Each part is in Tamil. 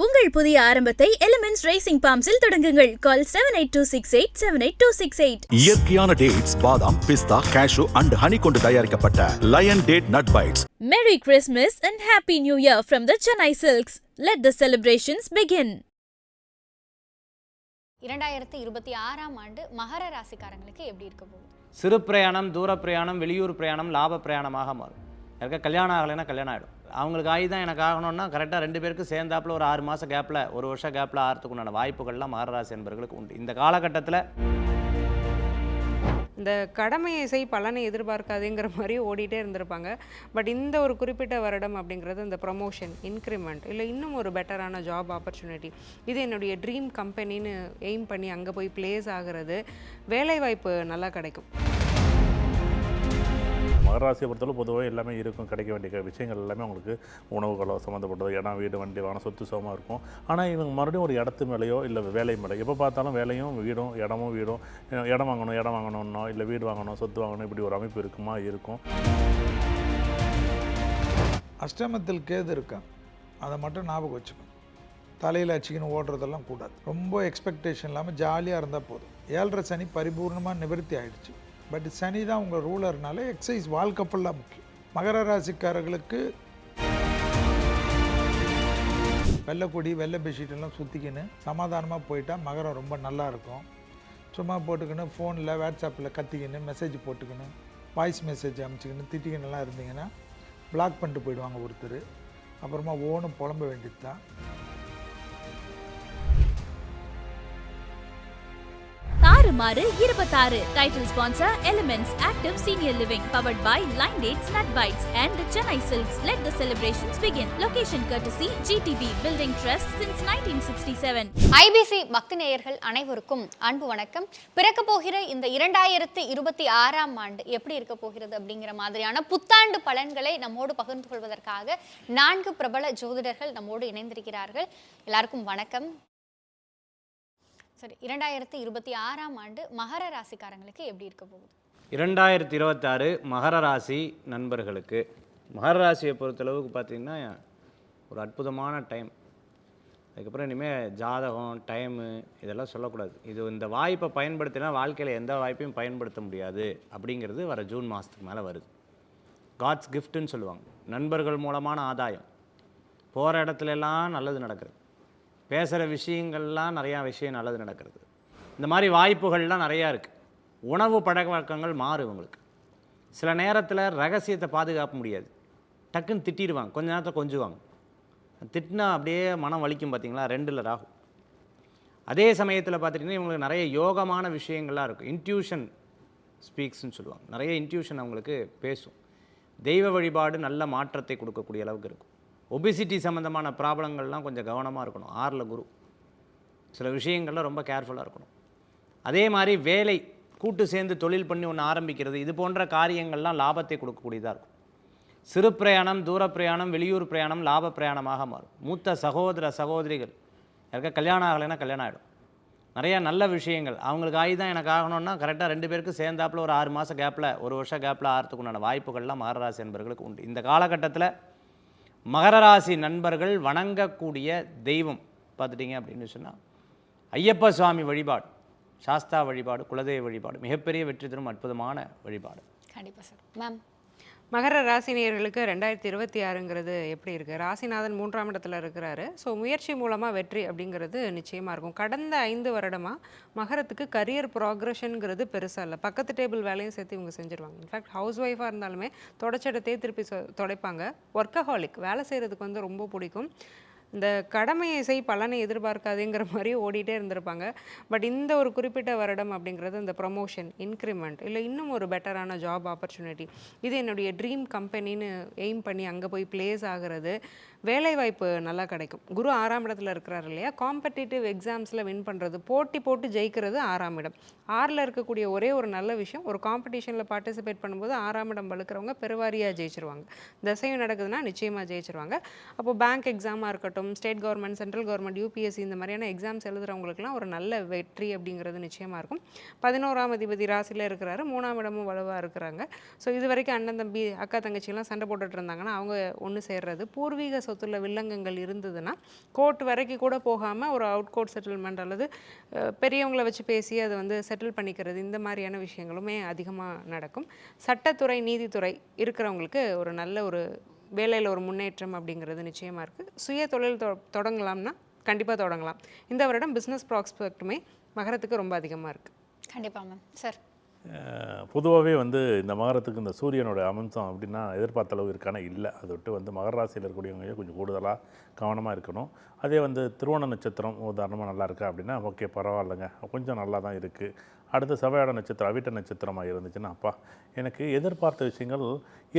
உங்கள் புதிய ஆரம்பத்தை எலிமெண்ட்ஸ் ரேசிங் பாம்ஸில் தொடங்குங்கள். கால் 7826878268. இயற்கையான டேட்ஸ், பாதாம், பிஸ்தா, கேஷு அண்ட் ஹனி கொண்டு தயாரிக்கப்பட்ட Lion date nut bites. Merry Christmas and Happy New Year from the Chennai Silks. Let the celebrations begin. 2026ஆம் ஆண்டு மகர ராசிக்காரங்களுக்கு எப்படி இருக்க போகுது? சிறு பிரயாணம், தூர பிரயாணம், வெளியூர் பிரயாணம் லாப பிரயாணமாக மாறும். யாருக்கா கல்யாணம் ஆகலைன்னா கல்யாணம் ஆகிடும். அவங்களுக்கு ஆகி தான் எனக்கு ஆகணும்னா கரெக்டாக 2 பேருக்கு சேர்ந்தாப்பில் ஒரு 6 மாத கேப்பில், 1 வருஷம் கேப்பில் ஆகிறதுக்குண்டான வாய்ப்புகள்லாம் மகர ராசி என்பவர்களுக்கு உண்டு. இந்த காலகட்டத்தில் இந்த கடமையை செய் பலனை எதிர்பார்க்காதுங்கிற மாதிரி ஓடிட்டே இருந்திருப்பாங்க. பட் இந்த ஒரு குறிப்பிட்ட வருடம் அப்படிங்கிறது இந்த ப்ரொமோஷன், இன்க்ரிமெண்ட், இல்லை இன்னும் ஒரு பெட்டரான ஜாப் ஆப்பர்ச்சுனிட்டி, இது என்னுடைய ட்ரீம் கம்பெனின்னு எய்ம் பண்ணி அங்கே போய் பிளேஸ் ஆகிறது, வேலைவாய்ப்பு நல்லா கிடைக்கும். மகராசியை பொறுத்தவரை பொதுவாக எல்லாமே இருக்கும். கிடைக்க வேண்டிய விஷயங்கள் எல்லாமே அவங்களுக்கு உணவுகளோ சம்மந்தப்பட்டது, இடம், வீடு, வண்டி, வாகனம், சொத்து சுகமாக இருக்கும். ஆனால் இவங்க மறுபடியும் ஒரு இடத்து மேலேயோ இல்லை வேலை மேலே எப்போ பார்த்தாலும் வேலையும் வீடும், இடமும் வீடும், இடம் வாங்கணும்னோ இல்லை வீடு வாங்கணும், சொத்து வாங்கணும், இப்படி ஒரு அமைப்பு இருக்கும். அஷ்டமத்தில் கேது இருக்கான், அதை மட்டும் ஞாபகம் வச்சுக்கணும். தலையில் அச்சிக்கணும் ஓடுறதெல்லாம் கூடாது. ரொம்ப எக்ஸ்பெக்டேஷன் இல்லாமல் ஜாலியாக இருந்தால் போதும். 7.5 சனி பரிபூர்ணமாக நிவர்த்தி ஆகிடுச்சு. பட் சனி தான் உங்கள் ரூலர்னால எக்ஸசைஸ் வாழ்க்கை ஃபுல்லாக முக்கியம். மகர ராசிக்காரர்களுக்கு வெள்ளைக்கொடி, வெள்ளை பெட்ஷீட்டெல்லாம் சுற்றிக்கின்னு சமாதானமாக போயிட்டால் மகரம் ரொம்ப நல்லா இருக்கும். சும்மா போட்டுக்கின்னு ஃபோனில் வாட்ஸ்அப்பில் கத்திக்கின்னு மெசேஜ் போட்டுக்கின்னு வாய்ஸ் மெசேஜ் அனுப்பிச்சிக்கின்னு திட்டிக்கின்னுலாம் இருந்தீங்கன்னா பிளாக் பண்ணிட்டு போயிடுவாங்க ஒருத்தர். அப்புறமா ஓனும் புலம்ப வேண்டியது தான். மாறு 26 title sponsor elements active senior living powered by Lion dates nut bites and the Chennai Silks. Let the celebrations begin. Location courtesy GTB Building Trust since 1967. IBC பக்தி நேயர்கள் அனைவருக்கும் அன்பு வணக்கம். பிறக்க போகிற இந்த 2026ஆம் ஆண்டு எப்படி இருக்க போகிறது அப்படிங்கிற மாதிரியான புத்தாண்டு பலன்களை நம்மோடு பகிர்ந்து கொள்வதற்காக 4 பிரபல ஜோதிடர்கள் நம்மோடு இணைந்திருக்கிறார்கள். எல்லாருக்கும் வணக்கம். சரி, 2026ஆம் ஆண்டு மகர ராசிக்காரங்களுக்கு எப்படி இருக்க போகுது? 2026 மகர ராசி நண்பர்களுக்கு, மகர ராசியை பொறுத்தளவுக்கு பார்த்திங்கன்னா ஒரு அற்புதமான டைம். அதுக்கப்புறம் இனிமேல் ஜாதகம், டைமு இதெல்லாம் சொல்லக்கூடாது. இந்த வாய்ப்பை பயன்படுத்தினா வாழ்க்கையில் எந்த வாய்ப்பையும் பயன்படுத்த முடியாது அப்படிங்கிறது வர ஜூன் மாதத்துக்கு மேலே வருது. காட்ஸ் கிஃப்ட்டுன்னு சொல்லுவாங்க. நண்பர்கள் மூலமான ஆதாயம், போகிற இடத்துலலாம் நல்லது நடக்கிறது, பேசுகிற விஷயங்கள்லாம் நிறையா விஷயம் நல்லது நடக்கிறது. இந்த மாதிரி வாய்ப்புகள்லாம் நிறையா இருக்குது. உணவு பழக்க வழக்கங்கள் மாறும் உங்களுக்கு. சில நேரத்தில் ரகசியத்தை பாதுகாக்க முடியாது, டக்குன்னு திட்டிடுவாங்க, கொஞ்ச நேரத்தை கொஞ்சுவாங்க. திட்டினா அப்படியே மனம் வலிக்கும். பார்த்திங்களா, 2ல் ராகு. அதே சமயத்தில் பார்த்துட்டிங்கன்னா இவங்களுக்கு நிறைய யோகமான விஷயங்கள்லாம் இருக்கும். இன்ட்யூஷன் ஸ்பீக்ஸ்ன்னு சொல்லுவாங்க. நிறைய இன்ட்யூஷன் அவங்களுக்கு பேசும். தெய்வ வழிபாடு நல்ல மாற்றத்தை கொடுக்கக்கூடிய அளவுக்கு இருக்கும். ஒபிசிட்டி சம்மந்தமான ப்ராப்ளங்கள்லாம் கொஞ்சம் கவனமாக இருக்கணும். 6ல் குரு. சில விஷயங்கள்லாம் ரொம்ப கேர்ஃபுல்லாக இருக்கணும். அதே மாதிரி வேலை, கூட்டு சேர்ந்து தொழில் பண்ணி ஒன்று ஆரம்பிக்கிறது, இது போன்ற காரியங்கள்லாம் லாபத்தை கொடுக்கக்கூடியதாக இருக்கும். சிறு பிரயாணம், தூர பிரயாணம், வெளியூர் பிரயாணம் லாப பிரயாணமாக மாறும். மூத்த சகோதர சகோதரிகள் யாருக்கா கல்யாணம் ஆகலைன்னா கல்யாணம் ஆகிடும். நிறையா நல்ல விஷயங்கள் அவங்களுக்கு ஆகி தான் எனக்கு ஆகணும்னா கரெக்டாக 2 பேருக்கு சேர்ந்தாப்பில் ஒரு 6 மாத கேப்பில், 1 வருஷம் கேப்பில் ஆகிறதுக்குண்டான வாய்ப்புகள்லாம் மகர ராசி என்பவர்களுக்கு உண்டு. இந்த காலகட்டத்தில் மகர ராசி நண்பர்கள் வணங்கக்கூடிய தெய்வம் பார்த்துட்டிங்க அப்படின்னு சொன்னால் ஐயப்ப சுவாமி வழிபாடு, சாஸ்தா வழிபாடு, குலதெய்வ வழிபாடு மிகப்பெரிய வெற்றி தரும் அற்புதமான வழிபாடு. கண்டிப்பாக சார். மேம், மகர ராசினியர்களுக்கு 2026ங்கிறது எப்படி இருக்குது? ராசிநாதன் 3ஆம் இடத்துல இருக்கிறாரு. ஸோ முயற்சி மூலமாக வெற்றி அப்படிங்கிறது நிச்சயமாக இருக்கும். கடந்த 5 வருடமாக மகரத்துக்கு கரியர் ப்ராக்ரெஷனுங்கிறது பெருசாக இல்லை. பக்கத்து டேபிள் வேலையும் சேர்த்து இவங்க செஞ்சுருவாங்க. இன்ஃபேக்ட் ஹவுஸ் ஒய்ஃபாக இருந்தாலுமே தொடச்சிடத்தையே திருப்பி துடைப்பாங்க. ஒர்க்கஹாலிக், வேலை செய்கிறதுக்கு வந்து ரொம்ப பிடிக்கும். இந்த கடமையை செய் பலனை எதிர்பார்க்காதுங்கிற மாதிரி ஓடிட்டே இருந்திருப்பாங்க. பட் இந்த ஒரு குறிப்பிட்ட வருடம் அப்படிங்கிறது இந்த ப்ரொமோஷன், இன்க்ரிமெண்ட், இல்லை இன்னும் ஒரு பெட்டரான ஜாப் ஆப்பர்ச்சுனிட்டி, இது என்னுடைய ட்ரீம் கம்பெனின்னு எய்ம் பண்ணி அங்கே போய் பிளேஸ் ஆகிறது, வேலைவாய்ப்பு நல்லா கிடைக்கும். குரு 6ஆம் இடத்துல இருக்கிறாரு இல்லையா, காம்படிட்டிவ் எக்ஸாம்ஸில் வின் பண்ணுறது, போட்டி போட்டு ஜெயிக்கிறது 6ஆம் இடம். 6ல் இருக்கக்கூடிய ஒரே ஒரு நல்ல விஷயம், ஒரு காம்படிஷனில் பார்ட்டிசிபேட் பண்ணும்போது 6ஆம் இடம் வலுக்கிறவங்க பெருவாரியாக ஜெயிச்சிருவாங்க. தசையும் நடக்குதுன்னா நிச்சயமாக ஜெயிச்சிருவாங்க. அப்போது பேங்க் எக்ஸாமாக இருக்கட்டும், state government, central government, UPSC இந்த மாதிரியான எக்ஸாம்ஸ் எழுதுகிறவங்களுக்குலாம் ஒரு நல்ல வெற்றி அப்படிங்கிறது நிச்சயமாக இருக்கும். 11ஆம் அதிபதி ராசியில் இருக்கிறாரு, 3ஆம் இடமும் வலுவாக இருக்கிறாங்க. ஸோ இது வரைக்கும் அண்ணன் தம்பி அக்கா தங்கச்சிலாம் சண்டை போட்டுட்டு இருந்தாங்கன்னா அவங்க ஒன்று சேர்றது, பூர்வீக சொத்துல வில்லங்கங்கள் இருந்ததுன்னா கோர்ட் வரைக்கும் கூட போகாமல் ஒரு அவுட் கோர்ட் செட்டில்மெண்ட் அல்லது பெரியவங்களை வச்சு பேசி அதை வந்து செட்டில் பண்ணிக்கிறது, இந்த மாதிரியான விஷயங்களுமே அதிகமாக நடக்கும். சட்டத்துறை, நீதித்துறை இருக்கிறவங்களுக்கு ஒரு நல்ல ஒரு வேலையில் ஒரு முன்னேற்றம் அப்படிங்கிறது நிச்சயமாக இருக்குது. சுய தொழில் தொடங்கலாம்னா கண்டிப்பாக தொடங்கலாம். இந்த வருடம் பிஸ்னஸ் ப்ராஸ்பெக்ட்டுமே மகரத்துக்கு ரொம்ப அதிகமாக இருக்குது. கண்டிப்பாக மேம். சார், பொதுவாகவே வந்து இந்த மகரத்துக்கு இந்த சூரியனோட அம்சம் அப்படின்னா எதிர்பார்த்த அளவு இருக்கான இல்லை. அதை விட்டு வந்து மகர ராசியில் இருக்கக்கூடியவங்க கொஞ்சம் கூடுதலாக கவனமாக இருக்கணும். அதே வந்து திருவோண நட்சத்திரம் உதாரணமாக நல்லா இருக்கா அப்படின்னா ஓகே பரவாயில்லைங்க, கொஞ்சம் நல்லா தான் இருக்குது. அடுத்து செவ்வாயோட நட்சத்திரம் அவிட்ட நட்சத்திரமாக இருந்துச்சுன்னா அப்பா எனக்கு எதிர்பார்த்த விஷயங்கள்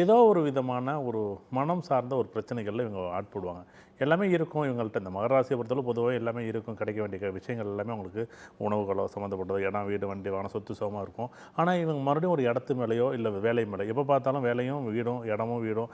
ஏதோ ஒரு விதமான ஒரு மனம் சார்ந்த ஒரு பிரச்சனைகளில் இவங்க ஆட்படுவாங்க. எல்லாமே இருக்கும் இவங்கள்ட்ட. இந்த மகராசியை பொறுத்தளவு பொதுவாக எல்லாமே இருக்கும், கிடைக்க வேண்டிய விஷயங்கள் எல்லாமே அவங்களுக்கு உணவுகளோ சம்மந்தப்பட்டது, இடம், வீடு, வண்டி, வாகனம், சொத்து சுகமாக இருக்கும். ஆனால் இவங்க மறுபடியும் ஒரு இடத்து மேலேயோ இல்லை வேலை மேலே எப்போ பார்த்தாலும் வேலையும் வீடும், இடமும் வீடும்,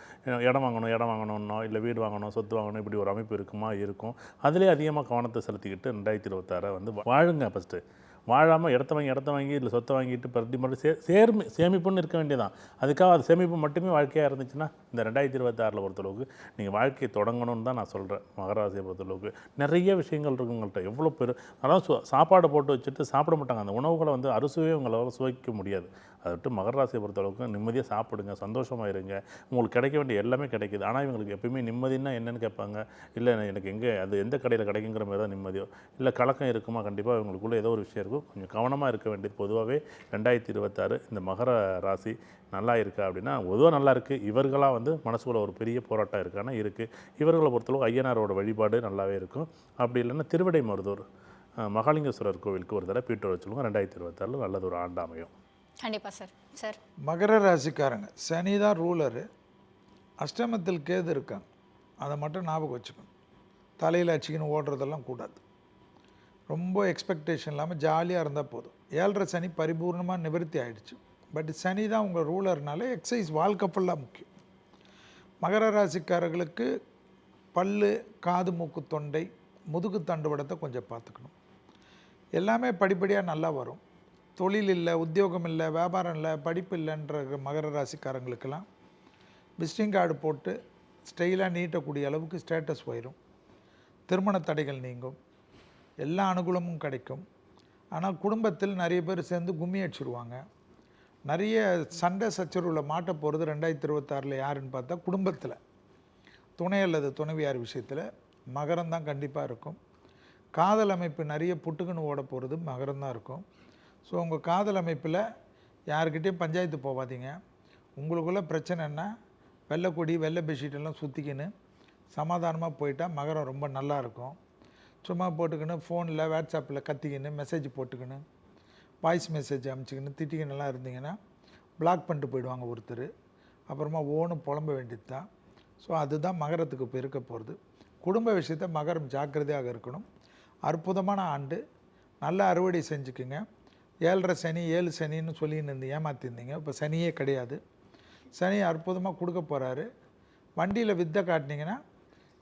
இடம் வாங்கணும்னோ இல்லை வீடு வாங்கணும், சொத்து வாங்கணும், இப்படி ஒரு அமைப்பு இருக்கும். அதிலே அதிகமாக கவனத்தை செலுத்திக்கிட்டு 2026 வந்து வாழுங்க. ஃபஸ்ட்டு வாழாமல் இடத்த வாங்கி இல்லை சொத்தை வாங்கிட்டு மறுபடியும் சேமிப்புன்னு இருக்க வேண்டியதான். அதுக்காக அது சேமிப்பு மட்டுமே வாழ்க்கையாக இருந்துச்சுன்னா இந்த 2026 பொறுத்தளவுக்கு நீங்கள் வாழ்க்கையை தொடங்கணும்னு தான் நான் சொல்கிறேன். மகராசியை பொறுத்தளவுக்கு நிறைய விஷயங்கள் இருக்குது உங்கள்கிட்ட. எவ்வளோ பேர் அதாவது சாப்பாடை போட்டு வச்சுட்டு சாப்பிட மாட்டாங்க. அந்த உணவுகளை வந்து அறுசுவையே உங்களால் சுவைக்க முடியாது. அதை விட்டு மகராசியை பொறுத்தளவுக்கு நிம்மதியாக சாப்பிடுங்க, சந்தோஷமாக இருங்க. உங்களுக்கு கிடைக்க வேண்டிய எல்லாமே கிடைக்கிது. ஆனால் இவங்களுக்கு எப்பயுமே நிம்மதினா என்னென்னு கேட்பாங்க. இல்லை எனக்கு அது எந்த கடையில் கிடைக்குங்கிற மாதிரி தான் நிம்மதியோ, இல்லை கலக்கம் இருக்குமா, கண்டிப்பாக இவங்களுக்குள்ளே ஏதோ ஒரு விஷயம் இருக்கும். கொஞ்சம் கவனமாக இருக்க வேண்டியது. பொதுவாகவே 2026 இந்த மகர ராசி நல்லா இருக்கா அப்படின்னா பொதுவாக நல்லா இருக்குது. இவர்களாக வந்து மனசுக்குள்ள ஒரு பெரிய போராட்டம் இருக்கானா இருக்குது. இவர்களை பொறுத்தளவு ஐயனாரோட வழிபாடு நல்லாவே இருக்கும். அப்படி இல்லைன்னா திருவிடை மருதூர் மகாலிங்கேஸ்வரர் கோவிலுக்கு ஒரு தடவை பீட்டர் வச்சுருவோங்க. 2026 நல்லது ஒரு ஆண்டு அமையும். கண்டிப்பாக சார். சார், மகர ராசிக்காரங்க சனி தான் ரூலரு, அஷ்டமத்தில் கேது இருக்காங்க. அதை மட்டும் ஞாபகம் வச்சுக்கணும். தலையில் அச்சிக்கணும் ஓடுறதெல்லாம் கூடாது. ரொம்ப எக்ஸ்பெக்டேஷன் இல்லாமல் ஜாலியாக இருந்தால் போதும். 7.5 சனி பரிபூர்ணமாக நிவர்த்தி ஆகிடுச்சு. பட் சனி தான் உங்கள் ரூலர்னால எக்ஸசைஸ் வாழ்க்கை ஃபுல்லாக முக்கியம். மகர ராசிக்காரர்களுக்கு பல்லு, காது, மூக்கு, தொண்டை, முதுகு தண்டுவடத்தை கொஞ்சம் பார்த்துக்கணும். எல்லாமே படிப்படியாக நல்லா வரும். தொழில் இல்லை, உத்தியோகம் இல்லை, வியாபாரம் இல்லை, படிப்பு இல்லைன்ற மகர ராசிக்காரங்களுக்கெல்லாம் விசிட்டிங் கார்டு போட்டு ஸ்டைலாக நீட்டக்கூடிய அளவுக்கு ஸ்டேட்டஸ் உயரும். திருமண தடைகள் நீங்கும். எல்லா அனுகூலமும் கிடைக்கும். ஆனால் குடும்பத்தில் நிறைய பேர் சேர்ந்து கும்மி அடிச்சிருவாங்க. நிறைய சண்டை சச்சரவில் மாட்ட போகிறது 2026 யாருன்னு பார்த்தா குடும்பத்தில் துணை அல்லது துணைவியார் விஷயத்தில் மகரம் தான் கண்டிப்பாக இருக்கும். காதல் அமைப்பு நிறைய புட்டுக்குன்னு ஓட போகிறது மகரம் தான் இருக்கும். ஸோ உங்கள் காதல் அமைப்பில் யாருக்கிட்டேயும் பஞ்சாயத்து போகாதீங்க. உங்களுக்குள்ள பிரச்சனைன்னா வெள்ளை கொடி, வெள்ளை பெட்ஷீட்டெல்லாம் சுற்றிக்கின்னு சமாதானமாக போயிட்டால் மகரம் ரொம்ப நல்லா இருக்கும். சும்மா போட்டுக்கின்னு ஃபோனில் வாட்ஸ்அப்பில் கத்திக்கின்னு மெசேஜ் போட்டுக்கின்னு வாய்ஸ் மெசேஜ் அனுப்பிச்சிக்கின்னு திட்டிக்கின்னுலாம் இருந்தீங்கன்னா பிளாக் பண்ணிட்டு போயிடுவாங்க ஒருத்தர். அப்புறமா புலம்ப வேண்டியது தான். ஸோ அதுதான் மகரத்துக்கு இப்போ இருக்க போகிறது. குடும்ப விஷயத்தை மகரம் ஜாக்கிரதையாக இருக்கணும். அற்புதமான ஆண்டு. நல்ல அறுவடை செஞ்சுக்குங்க. 7.5 சனி 7 சனின்னு சொல்லின்னு ஏமாற்றிருந்தீங்க. இப்போ சனியே கிடையாது. சனி அற்புதமாக கொடுக்க போகிறாரு. வண்டியில் வித்தை காட்டினீங்கன்னா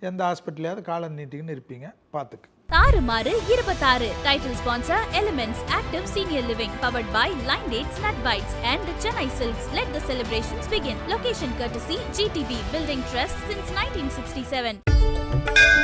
எந்த ஹாஸ்பிட்டலையாவது காலம் நீட்டிங்கன்னு இருப்பீங்க. பார்த்துக்கு. தாறுமாறு 26 title sponsor elements active senior living powered by Lion dates nut bites and the Chennai Silks. Let the celebrations begin. Location courtesy GTB Building Trust since 1967.